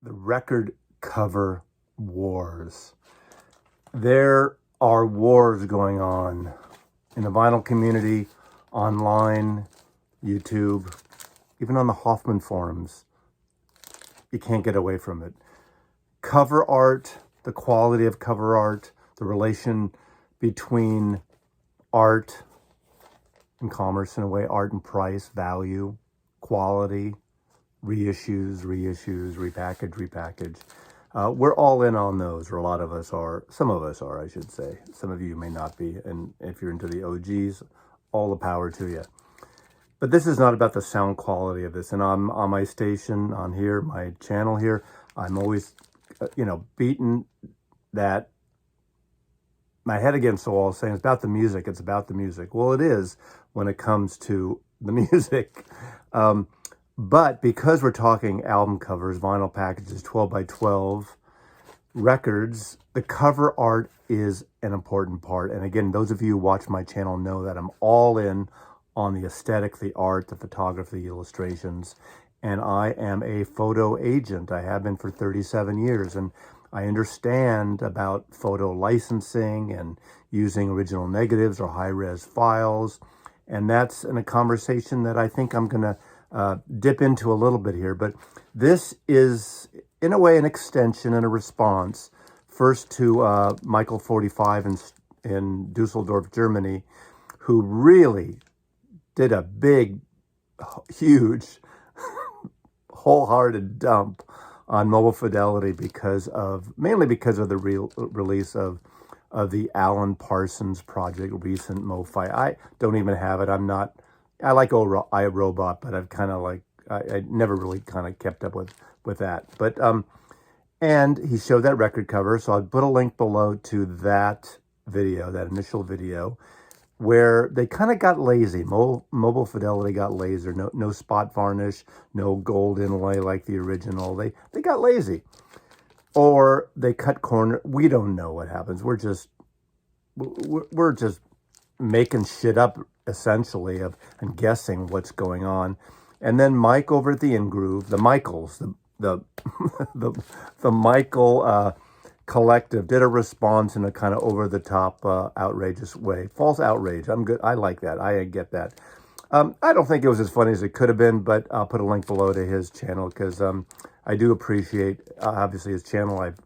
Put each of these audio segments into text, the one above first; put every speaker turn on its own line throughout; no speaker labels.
the record cover wars. There are wars going on in the vinyl community, online, YouTube, even on the Hoffman forums. You can't get away from it. Cover art, the quality of cover art, the relation between art and commerce in a way, art and price, value, quality, reissues, repackage. We're all in on those, or a lot of us are. Some of us are, I should say. Some of you may not be. And if you're into the OGs, all the power to you. But this is not about the sound quality of this. And on my station, on here, my channel here, I'm always, beating that my head against the wall saying it's about the music. It's about the music. Well, it is when it comes to the music. But because we're talking album covers, vinyl packages, 12 by 12 records, the cover art is an important part. And again, those of you who watch my channel know that I'm all in on the aesthetic, the art, the photography, the illustrations. And I am a photo agent. I have been for 37 years. And I understand about photo licensing and using original negatives or high-res files. And that's in a conversation that I think I'm going to dip into a little bit here. But this is, in a way, an extension and a response, first to Michael 45 in Dusseldorf, Germany, who really did a big, huge, wholehearted dump on Mobile Fidelity mainly because of the release of the Alan Parsons project, recent MoFi. I don't even have it. I like iRobot, but I've kind of I never really kind of kept up with that. But, and he showed that record cover. So I'll put a link below to that video, that initial video, where they kind of got lazy. Mobile Fidelity got lazy. No spot varnish, no gold inlay like the original. They got lazy. Or they cut corner. We don't know what happens. We're just making shit up, essentially, and guessing what's going on. And then Mike over at the In-Groove, the Michaels, the Michael Collective did a response in a kind of over-the-top, outrageous way. False outrage. I'm good. I like that. I get that. I don't think it was as funny as it could have been, but I'll put a link below to his channel because I do appreciate, obviously, his channel. I've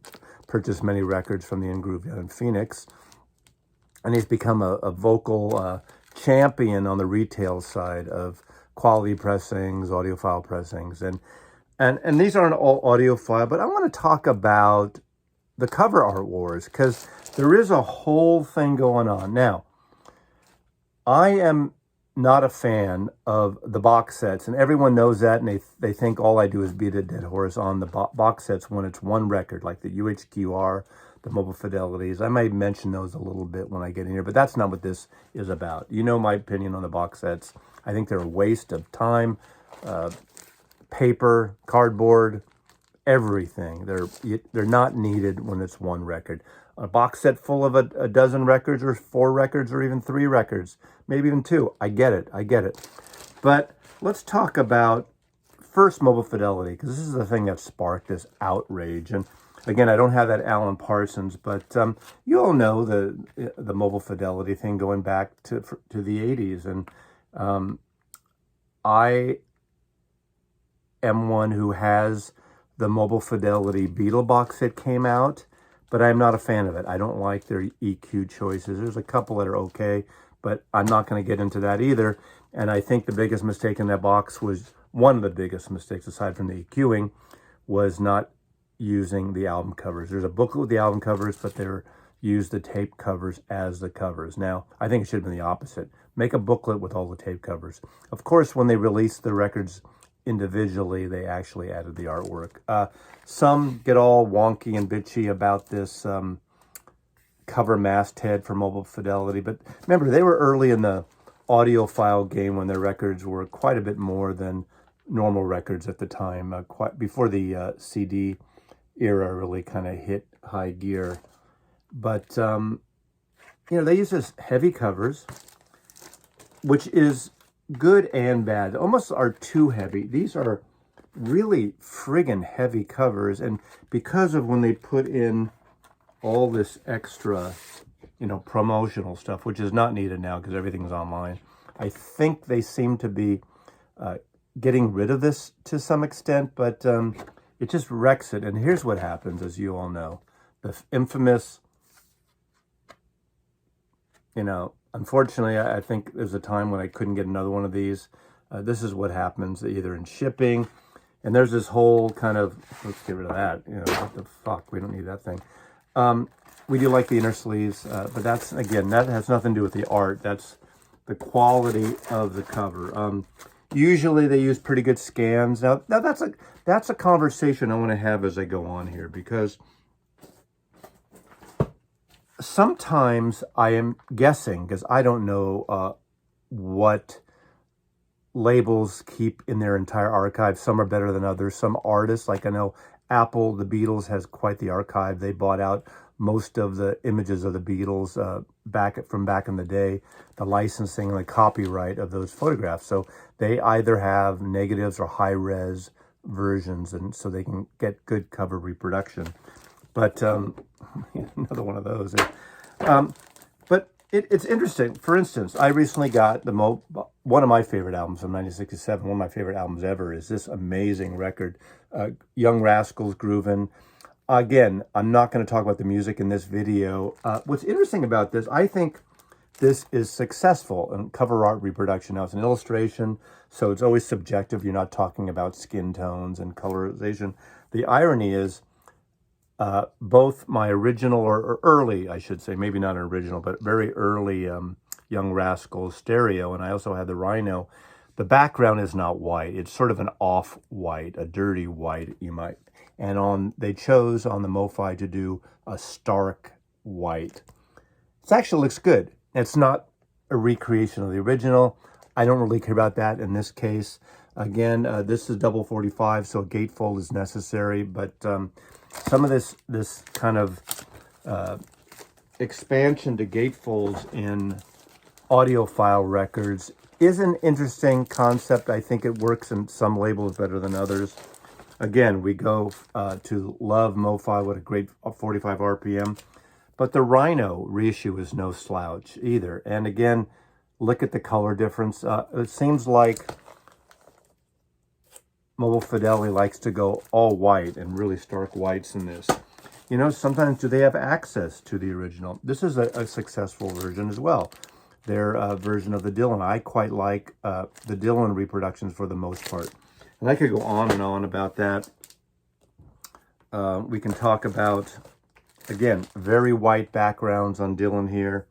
purchased many records from the In-Groove in Phoenix, and he's become a vocal champion on the retail side of quality pressings, audiophile pressings, and these aren't all audiophile, but I want to talk about the cover art wars, because there is a whole thing going on. Now, I am not a fan of the box sets, and everyone knows that, and they think all I do is beat a dead horse on the box sets when it's one record, like the UHQR, the Mobile Fidelities. I might mention those a little bit when I get in here, but that's not what this is about. You know my opinion on the box sets. I think they're a waste of time, paper, cardboard, everything. They're not needed when it's one record. A box set full of a dozen records, or 4 records, or even 3 records, maybe even 2. I get it. But let's talk about first Mobile Fidelity, because this is the thing that sparked this outrage. And again, I don't have that Alan Parsons, but you all know the Mobile Fidelity thing going back to the 80s. And I am one who has the Mobile Fidelity Beatle box that came out, but I'm not a fan of it. I don't like their EQ choices. There's a couple that are okay, but I'm not going to get into that either. And I think the biggest mistake in that box was, one of the biggest mistakes, aside from the EQing, was not using the album covers. There's a booklet with the album covers, but they're used the tape covers as the covers. Now, I think it should have been the opposite. Make a booklet with all the tape covers. Of course, when they released the records individually, they actually added the artwork. Some get all wonky and bitchy about this cover masthead for Mobile Fidelity, but remember, they were early in the audiophile game when their records were quite a bit more than normal records at the time, quite before the CD era really kind of hit high gear. But they use this heavy covers, which is good and bad. Almost are too heavy. These are really friggin' heavy covers. And because of when they put in all this extra, you know, promotional stuff, which is not needed now because everything's online, I think they seem to be getting rid of this to some extent, but it just wrecks it. And here's what happens, as you all know. The infamous, you know, unfortunately, I think there's a time when I couldn't get another one of these. This is what happens either in shipping. And there's this whole kind of, let's get rid of that. You know, what the fuck? We don't need that thing. We do like the inner sleeves, but that's, again, that has nothing to do with the art. That's the quality of the cover. Usually they use pretty good scans. Now that's a conversation I want to have as I go on here, because sometimes I am guessing, because I don't know what labels keep in their entire archive. Some are better than others. Some artists, like I know Apple, the Beatles, has quite the archive. They bought out most of the images of the Beatles from back in the day, the licensing and the copyright of those photographs. So they either have negatives or high-res versions, and so they can get good cover reproduction. But another one of those. But it's interesting. For instance, I recently got one of my favorite albums from 1967. One of my favorite albums ever is this amazing record, Young Rascals Groovin'. Again, I'm not going to talk about the music in this video. What's interesting about this, I think this is successful in cover art reproduction. Now, it's an illustration, so it's always subjective. You're not talking about skin tones and colorization. The irony is, both my original, or early, I should say, maybe not an original, but very early Young Rascals stereo, and I also had the Rhino, the background is not white. It's sort of an off-white, a dirty white, you might. And they chose on the MoFi to do a stark white. It actually looks good. It's not a recreation of the original. I don't really care about that in this case. Again, this is double 45, so a gatefold is necessary, but some of this kind of expansion to gatefolds in audiophile records is an interesting concept. I think it works in some labels better than others. Again, we go to love MoFi with a great 45 RPM, but the Rhino reissue is no slouch either. And again, look at the color difference. It seems like Mobile Fidelity likes to go all white and really stark whites in this. You know, sometimes do they have access to the original? This is a successful version as well. Their version of the Dylan. I quite like the Dylan reproductions for the most part. And I could go on and on about that. We can talk about, again, very white backgrounds on Dylan here.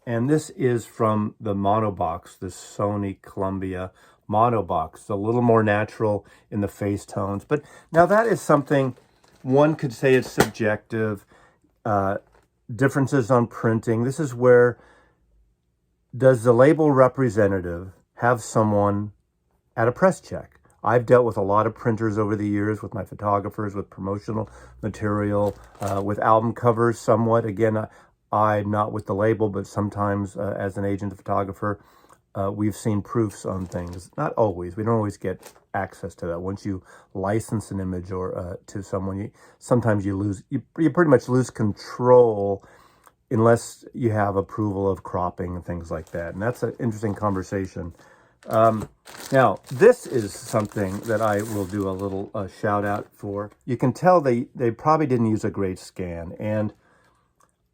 And this is from the mono box, the Sony Columbia mono box. A little more natural in the face tones. But now that is something, one could say it's subjective. Differences on printing. This is where, does the label representative have someone at a press check? I've dealt with a lot of printers over the years, with my photographers, with promotional material, with album covers somewhat. Again, I'm not with the label, but sometimes as an agent photographer, we've seen proofs on things. Not always. We don't always get access to that. Once you license an image or to someone, sometimes you lose, you pretty much lose control unless you have approval of cropping and things like that. And that's an interesting conversation. Now, this is something that I will do a little shout out for. You can tell they probably didn't use a great scan. And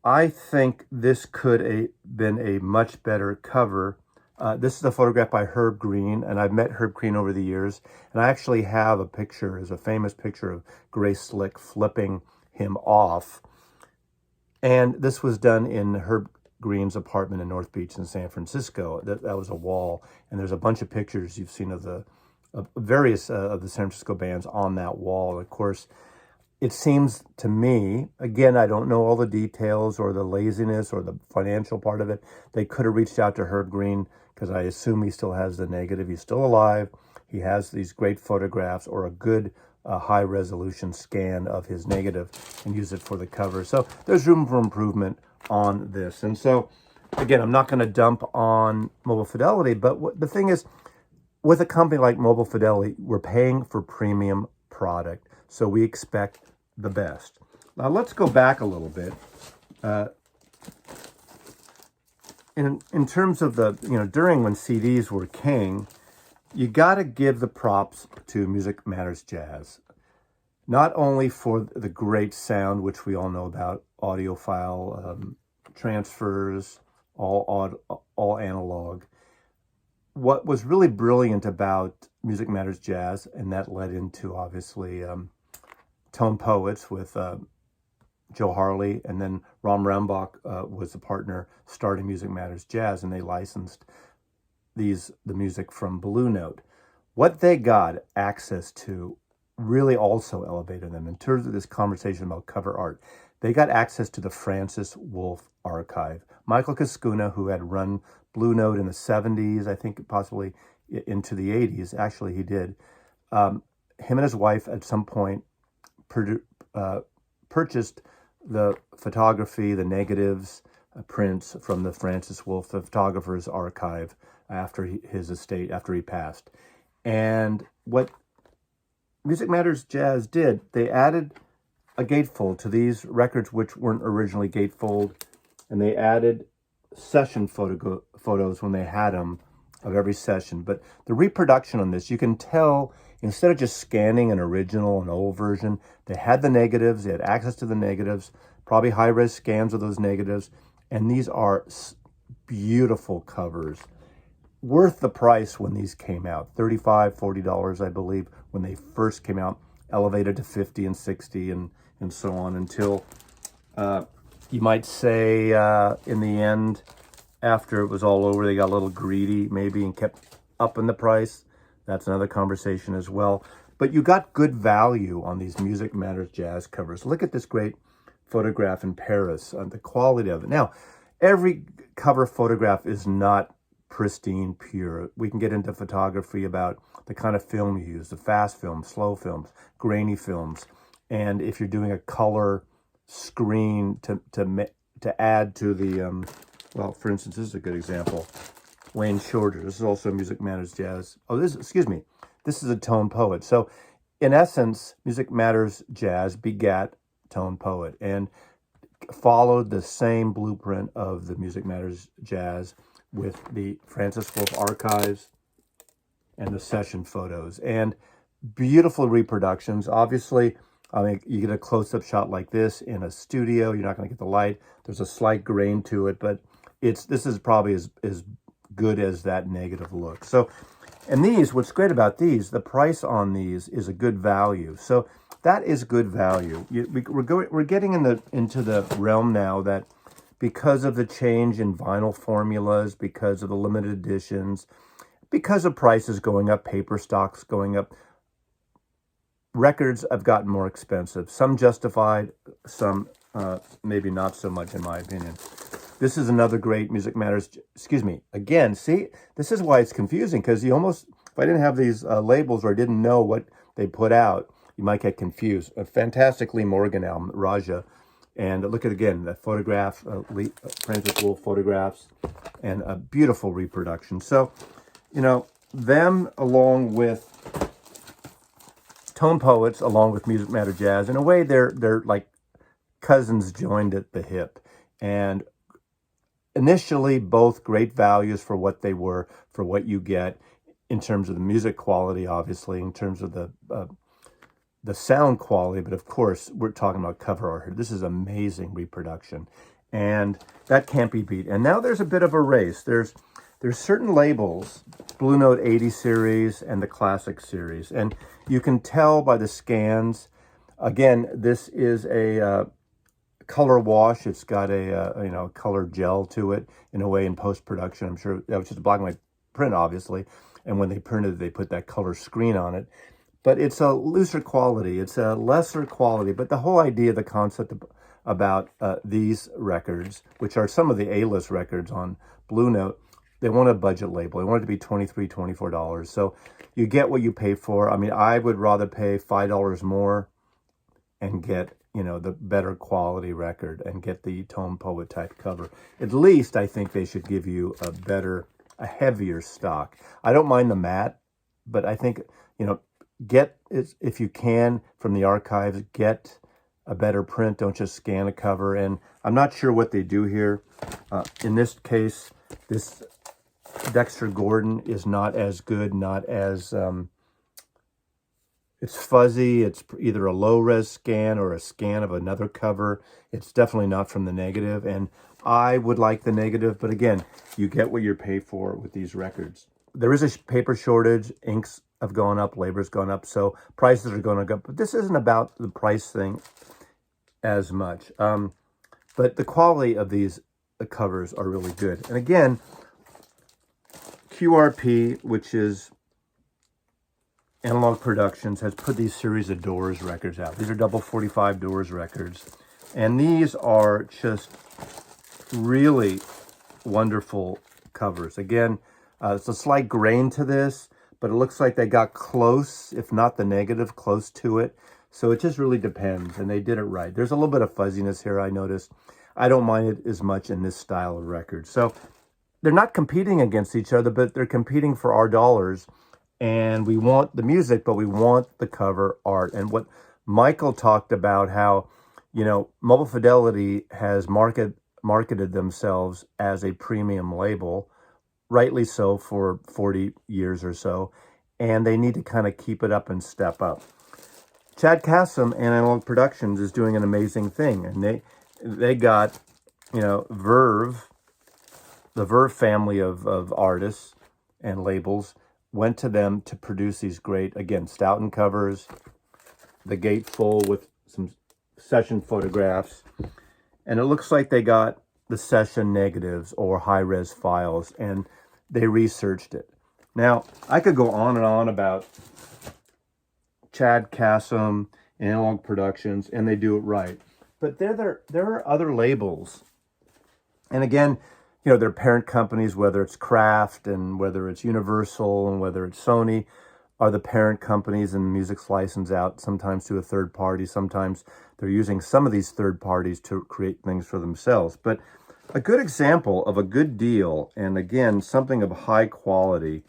I think this could have been a much better cover. This is a photograph by Herb Green, and I've met Herb Green over the years. And I actually have a picture, is a famous picture of Grace Slick flipping him off. And this was done in Herb Green's apartment in North Beach in San Francisco. That was a wall, and there's a bunch of pictures you've seen of various of the San Francisco bands on that wall. Of course, it seems to me, again, I don't know all the details or the laziness or the financial part of it. They could have reached out to Herb Green, because I assume he still has the negative. He's still alive. He has these great photographs, or a good high resolution scan of his negative, and use it for the cover. So there's room for improvement on this. And so, again, I'm not going to dump on Mobile Fidelity, but the thing is, with a company like Mobile Fidelity, we're paying for premium product, so we expect the best. Now let's go back a little bit. In terms of the, during when CDs were king, you got to give the props to Music Matters Jazz. Not only for the great sound, which we all know about, audiophile transfers, all analog. What was really brilliant about Music Matters Jazz, and that led into, obviously, Tone Poets with Joe Harley, and then Ram Rambach was the partner starting Music Matters Jazz, and they licensed the music from Blue Note. What they got access to really also elevated them in terms of this conversation about cover art. They got access to the Francis Wolff archive. Michael Cascuna, who had run Blue Note in the 70s, I think possibly into the 80s, actually he did. Him and his wife at some point purchased the photography, the negatives, prints from the Francis Wolff photographer's archive after his estate, after he passed. And what Music Matters Jazz did, they added a gatefold to these records which weren't originally gatefold, and they added session photos when they had them of every session. But the reproduction on this, you can tell, instead of just scanning an original, an old version, they had the negatives, they had access to the negatives, probably high-res scans of those negatives, and these are beautiful covers. Worth the price when these came out, $35, $40, I believe, when they first came out, elevated to $50 and $60 and so on, until you might say in the end, after it was all over, they got a little greedy maybe and kept upping the price. That's another conversation as well. But you got good value on these Music Matters Jazz covers. Look at this great photograph in Paris, the quality of it. Now, every cover photograph is not pristine, pure. We can get into photography about the kind of film you use, the fast films, slow films, grainy films. And if you're doing a color screen to add to the, well, for instance, this is a good example. Wayne Shorter. This is also Music Matters Jazz. Oh, this is a Tone Poet. So in essence, Music Matters Jazz begat Tone Poet and followed the same blueprint of the Music Matters Jazz with the Francis Wolff archives and the session photos and beautiful reproductions. Obviously, I mean, you get a close-up shot like this in a studio, you're not going to get the light. There's a slight grain to it, but this is probably as good as that negative look. So, and these, what's great about these, the price on these is a good value. So that is good value. We're getting into the realm now that because of the change in vinyl formulas, because of the limited editions, because of prices going up, paper stocks going up, records have gotten more expensive. Some justified, some maybe not so much, in my opinion. This is another great Music Matters, again, see, this is why it's confusing, because you almost, if I didn't have these labels or I didn't know what they put out, you might get confused. A fantastic Lee Morgan album, Raja. And look at, again, the photograph, Francis Wolff photographs, and a beautiful reproduction. So, them along with Tone Poets, along with Music Matters Jazz, in a way, they're like cousins joined at the hip. And initially, both great values for what they were, for what you get, in terms of the music quality, obviously, in terms of the sound quality, but of course, we're talking about cover art here. This is amazing reproduction, and that can't be beat. And now there's a bit of a race. There's certain labels, Blue Note 80 series and the Classic series, and you can tell by the scans. Again, this is a color wash. It's got a color gel to it in a way in post-production. I'm sure that was just a black and white print, obviously, and when they printed it, they put that color screen on it. But it's a looser quality. It's a lesser quality. But the whole idea, the concept about these records, which are some of the A-list records on Blue Note, they want a budget label. They want it to be $23, $24. So you get what you pay for. I mean, I would rather pay $5 more and get, the better quality record and get the Tone Poet type cover. At least I think they should give you a heavier stock. I don't mind the matte but I think, get it if you can from the archives, get a better print. Don't just scan a cover. And I'm not sure what they do here. In this case, this Dexter Gordon is not as good, not as, it's fuzzy. It's either a low-res scan or a scan of another cover. It's definitely not from the negative, and I would like the negative, but again, you get what you pay for with these records. There is a paper shortage. Inks have gone up, labor's gone up, so prices are going to go up. But this isn't about the price thing as much. But the quality of these covers are really good. And again, QRP, which is Analog Productions, has put these series of Doors records out. These are double 45 Doors records. And these are just really wonderful covers. Again, it's a slight grain to this, but it looks like they got close, if not the negative, close to it. So it just really depends, and they did it right. There's a little bit of fuzziness here, I noticed. I don't mind it as much in this style of record. So they're not competing against each other, but they're competing for our dollars. And we want the music, but we want the cover art. And what Michael talked about, how, Mobile Fidelity has marketed themselves as a premium label, rightly so, for 40 years or so. And they need to kind of keep it up and step up. Chad Kassem and Analog Productions is doing an amazing thing. And they got, Verve, the Verve family of artists and labels, went to them to produce these great, again, Stoughton covers, the gatefold with some session photographs. And it looks like they got the session negatives or high-res files, and they researched it. Now, I could go on and on about Chad Kassem, Analog Productions, and they do it right. But there are other labels. And again, their parent companies, whether it's Kraft and whether it's Universal and whether it's Sony, are the parent companies, and music's licensed out sometimes to a third party. Sometimes they're using some of these third parties to create things for themselves. But a good example of a good deal, and again, something of high quality,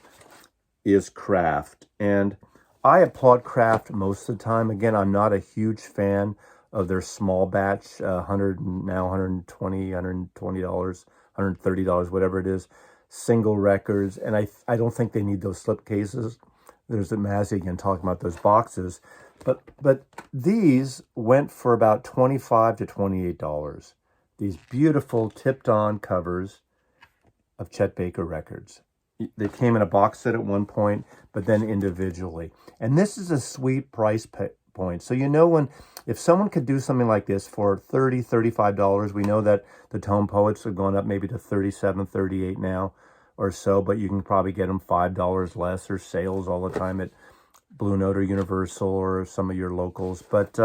is Kraft. And I applaud Kraft most of the time. Again, I'm not a huge fan of their small batch, $120, $130, whatever it is, single records. And I don't think they need those slip cases. There's a Mazzy again talking about those boxes. But these went for about $25 to $28. These beautiful tipped-on covers of Chet Baker records. They came in a box set at one point, but then individually. And this is a sweet price point. So if someone could do something like this for $30, $35, we know that the Tone Poets are going up maybe to $37, $38 now or so, but you can probably get them $5 less, or sales all the time at Blue Note or Universal or some of your locals. But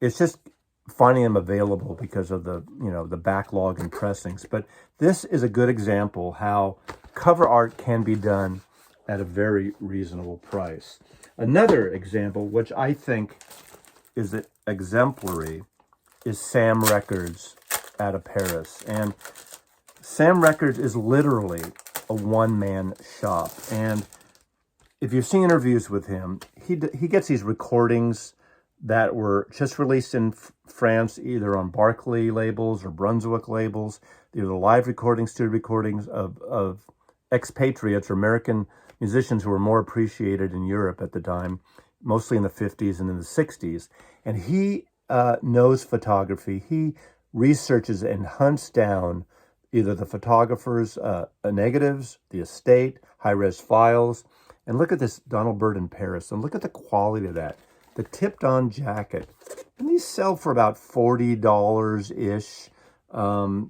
it's just finding them available because of the backlog and pressings. But this is a good example how cover art can be done at a very reasonable price. Another example, which I think is exemplary, is Sam Records out of Paris. And Sam Records is literally a one-man shop. And if you've seen interviews with him, he gets these recordings that were just released in France, either on Barclay labels or Brunswick labels. These are live recordings, studio recordings of expatriates or American musicians who were more appreciated in Europe at the time, mostly in the 50s and in the 60s. And he knows photography. He researches and hunts down either the photographers' negatives, the estate, high-res files. And look at this Donald Byrd in Paris, and look at the quality of that. The tipped-on jacket. And these sell for about $40-ish,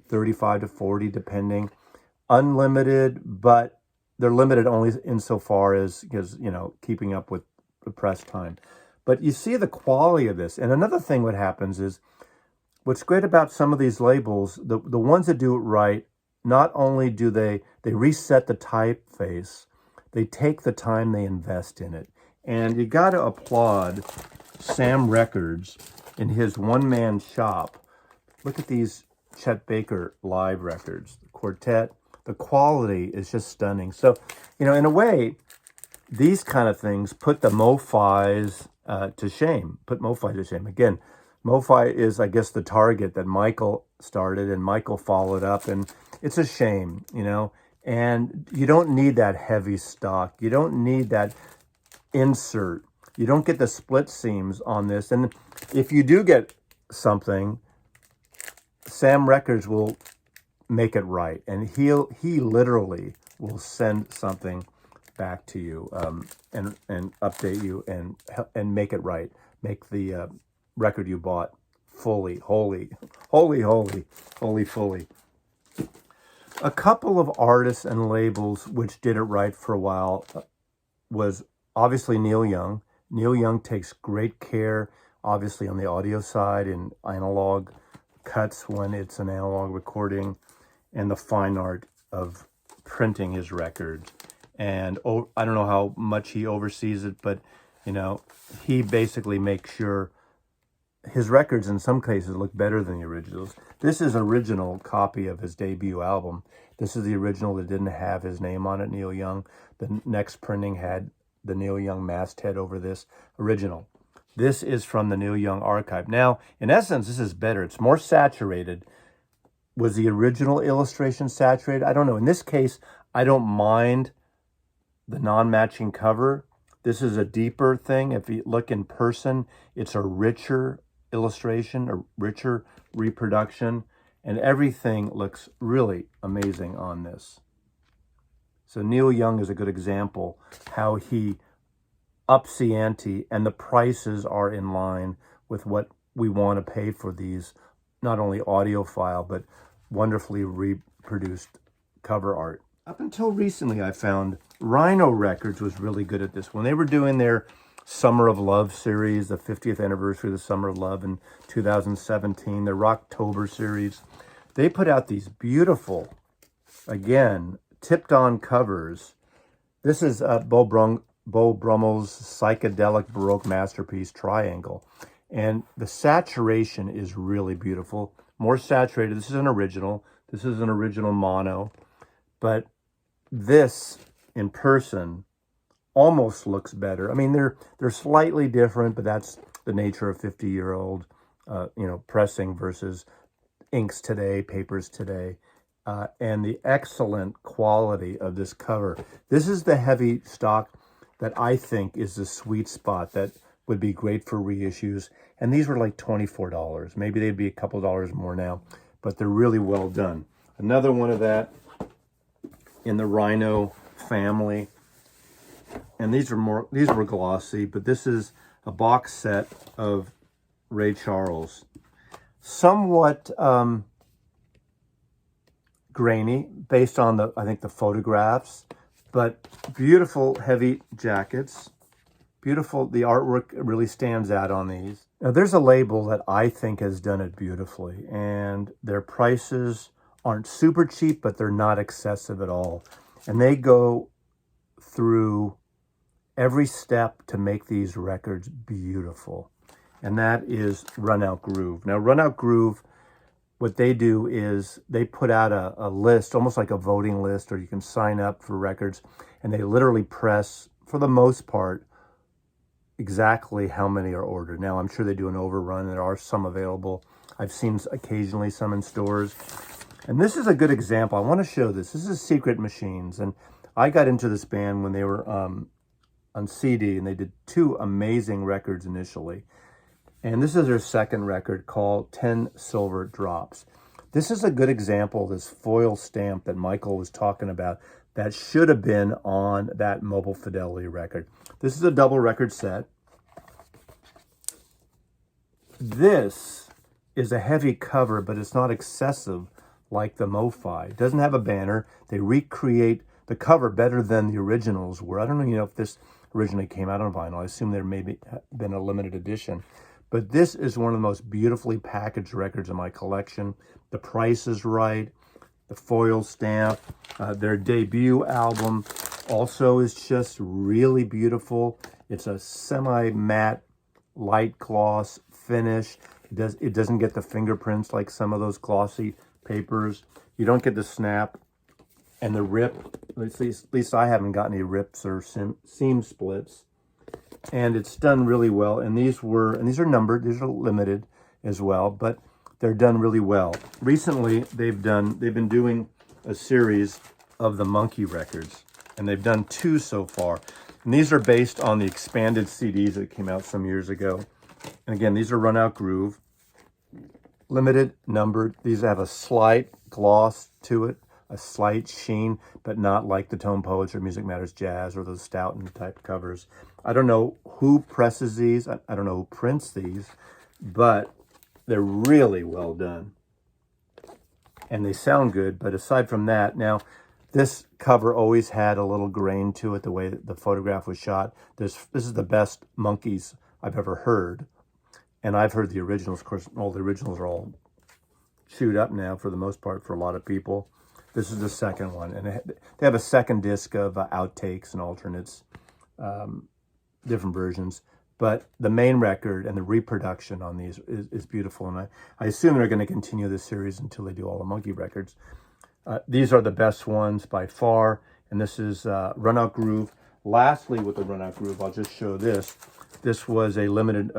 35 to 40 depending. Unlimited, but they're limited only insofar as keeping up with the press time. But you see the quality of this. And another thing what happens is, what's great about some of these labels, the ones that do it right, not only do they reset the typeface, they take the time they invest in it. And you got to applaud Sam Records in his one-man shop. Look at these Chet Baker live records, the quartet. The quality is just stunning. So, in a way, these kind of things put the MoFis to shame, put MoFi to shame. Again, MoFi is, I guess, the target that Michael started, and Michael followed up, and it's a shame, you know, and you don't need that heavy stock. You don't need that insert. You don't get the split seams on this. And if you do get something, Sam Records will make it right, and he literally will send something back to you and update you and make it right, make the record you bought fully. A couple of artists and labels which did it right for a while was obviously Neil Young. Neil Young takes great care, obviously, on the audio side and analog cuts when it's an analog recording, and the fine art of printing his records. And I don't know how much he oversees it, but, you know, he basically makes sure his records in some cases look better than the originals. This is an original copy of his debut album. This is the original that didn't have his name on it, Neil Young. The next printing had the Neil Young masthead over this original. This is from the Neil Young archive. Now, in essence, this is better. It's more saturated. Was the original illustration saturated? I don't know. In this case, I don't mind the non-matching cover. This is a deeper thing. If you look in person, it's a richer illustration, a richer reproduction, and everything looks really amazing on this. So Neil Young is a good example how he ups the ante, and the prices are in line with what we want to pay for these, not only audiophile, but wonderfully reproduced cover art. Up until recently, I found Rhino Records was really good at this. When they were doing their Summer of Love series, the 50th anniversary of the Summer of Love in 2017, the Rocktober series, they put out these beautiful, again, tipped-on covers. This is Beau Brummell's psychedelic Baroque masterpiece, Triangle. And the saturation is really beautiful, more saturated. This is an original. This is an original mono. But this, in person, almost looks better. I mean, they're slightly different, but that's the nature of 50-year-old, pressing versus inks today, papers today. And the excellent quality of this cover. This is the heavy stock that I think is the sweet spot that would be great for reissues. And these were like $24. Maybe they'd be a couple dollars more now, but they're really well done. Another one of that in the Rhino family. And these were glossy, but this is a box set of Ray Charles. Somewhat grainy based on the photographs, but beautiful heavy jackets. Beautiful. The artwork really stands out on these. Now there's a label that I think has done it beautifully, and their prices aren't super cheap, but they're not excessive at all. And they go through every step to make these records beautiful. And that is Run Out Groove. Now Run Out Groove, what they do is they put out a list, almost like a voting list, or you can sign up for records, and they literally press, for the most part, exactly how many are ordered. Now, I'm sure they do an overrun. There are some available. I've seen occasionally some in stores. And this is a good example. I want to show this. This is Secret Machines. And I got into this band when they were on CD, and they did 2 amazing records initially. And this is their second record called 10 Silver Drops. This is a good example of this foil stamp that Michael was talking about that should have been on that Mobile Fidelity record. This is a double record set. This is a heavy cover, but it's not excessive like the MoFi. It doesn't have a banner. They recreate the cover better than the originals were. I don't know, if this originally came out on vinyl. I assume there may been a limited edition. But this is one of the most beautifully packaged records in my collection. The price is right. The foil stamp. Their debut album also is just really beautiful. It's a semi-matte, light gloss finish. It doesn't get the fingerprints like some of those glossy papers. You don't get the snap. And the rip, at least I haven't got any rips or seam splits. And it's done really well. And these are numbered, these are limited as well, but they're done really well. Recently, they've been doing a series of the Monkey records, and they've done 2 so far. And these are based on the expanded CDs that came out some years ago. And again, these are Run Out Groove, limited, numbered. These have a slight gloss to it, a slight sheen, but not like the Tone Poets or Music Matters Jazz or those Stoughton type covers. I don't know who presses these. I don't know who prints these, but they're really well done. And they sound good, but aside from that, now, this cover always had a little grain to it, the way that the photograph was shot. This is the best Monkeys I've ever heard. And I've heard the originals. Of course, all the originals are all chewed up now for the most part for a lot of people. This is the second one. And they have a second disc of outtakes and alternates, different versions. But the main record and the reproduction on these is beautiful. And I assume they're going to continue this series until they do all the Monkey records. These are the best ones by far. And this is Run Out Groove. Lastly, with the Run Out Groove, I'll just show this. This was a limited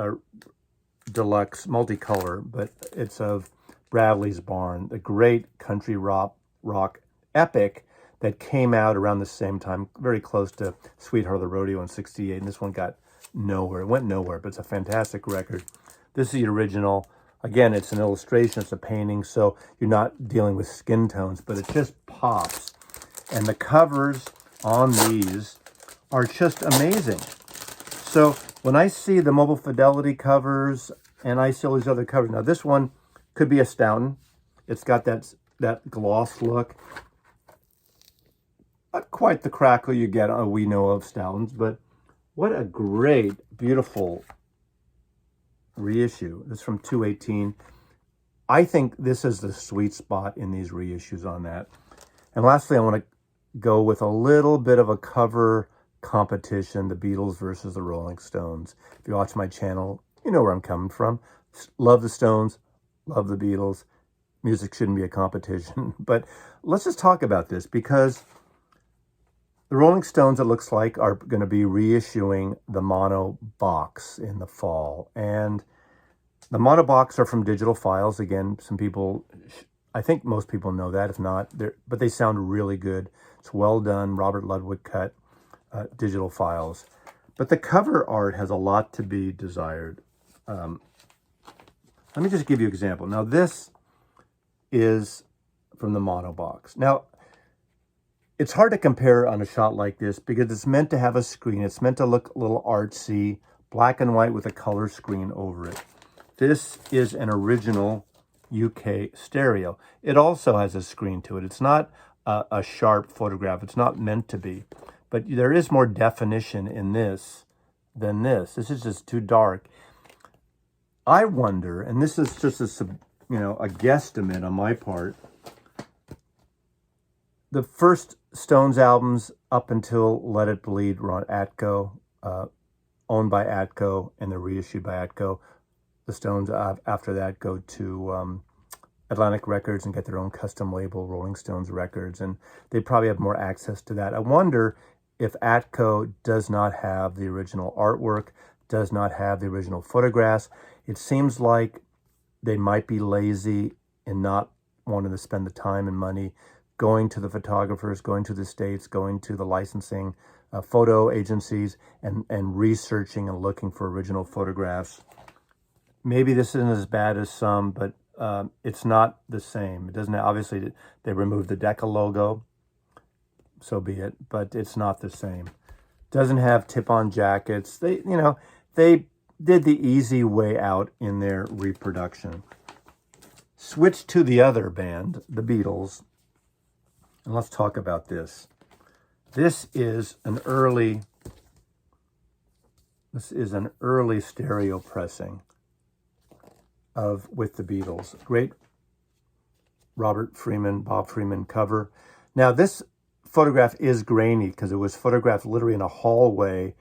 deluxe multicolor, but it's of Bradley's Barn, the great country rock epic that came out around the same time, very close to Sweetheart of the Rodeo in '68. And this one got nowhere. It went nowhere, but it's a fantastic record. This is the original. Again, it's an illustration, it's a painting, so you're not dealing with skin tones, but it just pops. And the covers on these are just amazing. So when I see the Mobile Fidelity covers and I see all these other covers, now this one could be a Stoughton. It's got that gloss look. Not quite the crackle you get, we know of Stoughtons, but what a great, beautiful reissue. This is from 218. I think this is the sweet spot in these reissues on that. And lastly, I want to go with a little bit of a cover competition, the Beatles versus the Rolling Stones. If you watch my channel, you know where I'm coming from. Love the Stones, love the Beatles. Music shouldn't be a competition. But let's just talk about this, because the Rolling Stones, it looks like, are going to be reissuing the mono box in the fall. And the mono box are from digital files. Again, some people, I think most people know that. If not, but they sound really good. It's well done, Robert Ludwig cut digital files. But the cover art has a lot to be desired. Let me just give you an example. Now, this is from the mono box. Now, it's hard to compare on a shot like this because it's meant to have a screen. It's meant to look a little artsy, black and white with a color screen over it. This is an original UK stereo. It also has a screen to it. It's not a sharp photograph. It's not meant to be. But there is more definition in this than this. This is just too dark. I wonder, and this is just a guesstimate on my part, the first Stones albums up until Let It Bleed were on Atco, owned by Atco, and they're reissued by Atco. The Stones, after that, go to Atlantic Records and get their own custom label, Rolling Stones Records, and they probably have more access to that. I wonder if Atco does not have the original artwork, does not have the original photographs. It seems like they might be lazy in not wanting to spend the time and money going to the photographers, going to the States, going to the licensing photo agencies and researching and looking for original photographs. Maybe this isn't as bad as some, but it's not the same. It doesn't, obviously, they removed the Decca logo, so be it, but it's not the same. Doesn't have tip-on jackets. They did the easy way out in their reproduction. Switch to the other band, the Beatles, and let's talk about this. This is an early stereo pressing with the Beatles. Great Bob Freeman cover. Now, this photograph is grainy because it was photographed literally in a hallway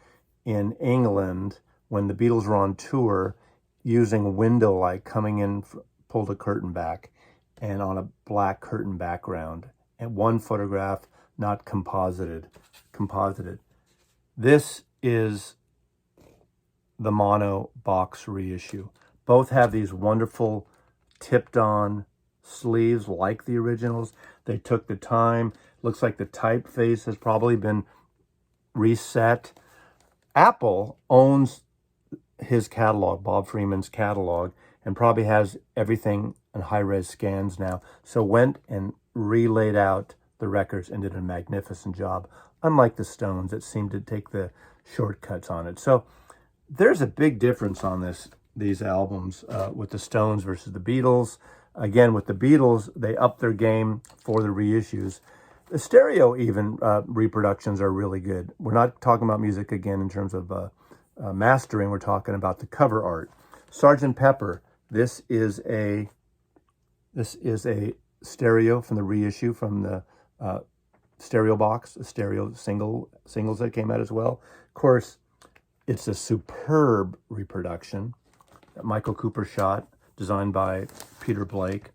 in England when the Beatles were on tour, using window light coming in, pulled a curtain back, and on a black curtain background. and one photograph, not composited. This is the mono box reissue. Both have these wonderful tipped on sleeves like the originals. They took the time. Looks like the typeface has probably been reset. Apple owns his catalog, Bob Freeman's catalog, and probably has everything in high-res scans now. So went and relaid out the records and did a magnificent job, unlike the Stones that seemed to take the shortcuts on it. So there's a big difference on these albums with the Stones versus the Beatles. Again, with the Beatles, they upped their game for the reissues. The stereo even reproductions are really good. We're not talking about music again in terms of mastering. We're talking about the cover art. Sgt. Pepper. This is a stereo from the reissue from the stereo box, a stereo singles that came out as well. Of course, it's a superb reproduction that Michael Cooper shot, designed by Peter Blake.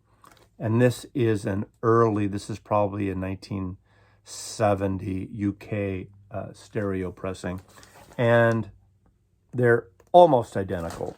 And this is this is probably a 1970 UK stereo pressing. And they're almost identical.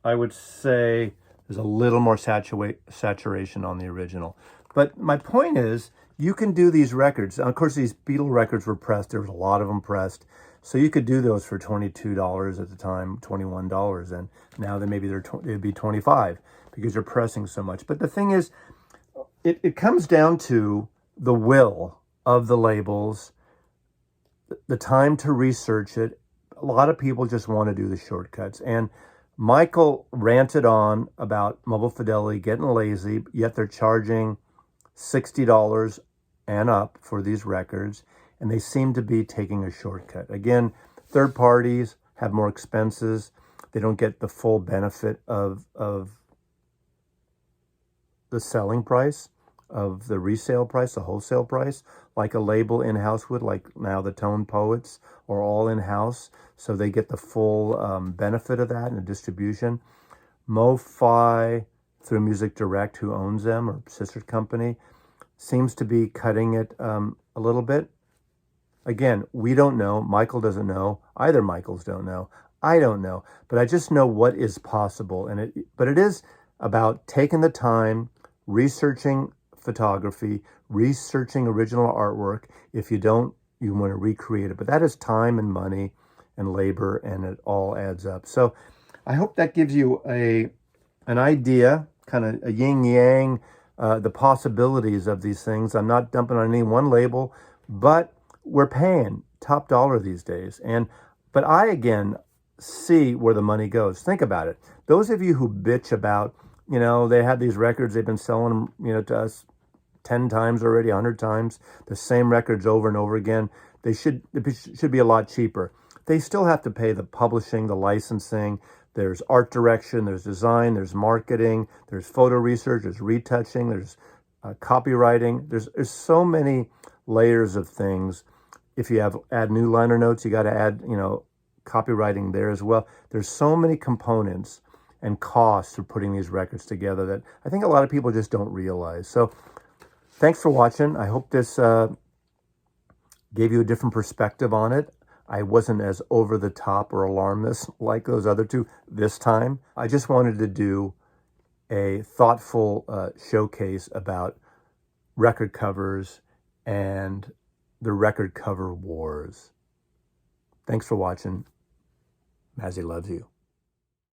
I would say there's a little more saturation on the original. But my point is, you can do these records. Of course, these Beatle records were pressed. There was a lot of them pressed. So you could do those for $22 at the time, $21. And now they'd be $25 because you're pressing so much. But the thing is, it comes down to the will of the labels, the time to research it. A lot of people just want to do the shortcuts. And Michael ranted on about Mobile Fidelity getting lazy, yet they're charging $60 and up for these records, and they seem to be taking a shortcut. Again, third parties have more expenses. They don't get the full benefit of the selling price, of the resale price, the wholesale price, like a label in-house would, like now the Tone Poets are all in-house, so they get the full benefit of that in the distribution. MoFi, through Music Direct, who owns them, or sister company, seems to be cutting it a little bit. Again, we don't know. Michael doesn't know. Either Michaels don't know. I don't know. But I just know what is possible. But it is about taking the time, researching photography, researching original artwork. If you don't, you want to recreate it. But that is time and money and labor, and it all adds up. So I hope that gives you an idea, kind of a yin-yang, the possibilities of these things. I'm not dumping on any one label, but we're paying top dollar these days. But I, again, see where the money goes. Think about it. Those of you who bitch about, they had these records, they've been selling them, to us 10 times already, 100 times, the same records over and over again. It should be a lot cheaper. They still have to pay the publishing, the licensing. There's art direction, there's design, there's marketing, there's photo research, there's retouching, there's copywriting. There's so many layers of things. If you add new liner notes, you got to add, copywriting there as well. There's so many components and costs for putting these records together that I think a lot of people just don't realize. So thanks for watching. I hope this gave you a different perspective on it. I wasn't as over the top or alarmist like those other two this time. I just wanted to do a thoughtful showcase about record covers and the record cover wars. Thanks for watching. Mazzy loves you.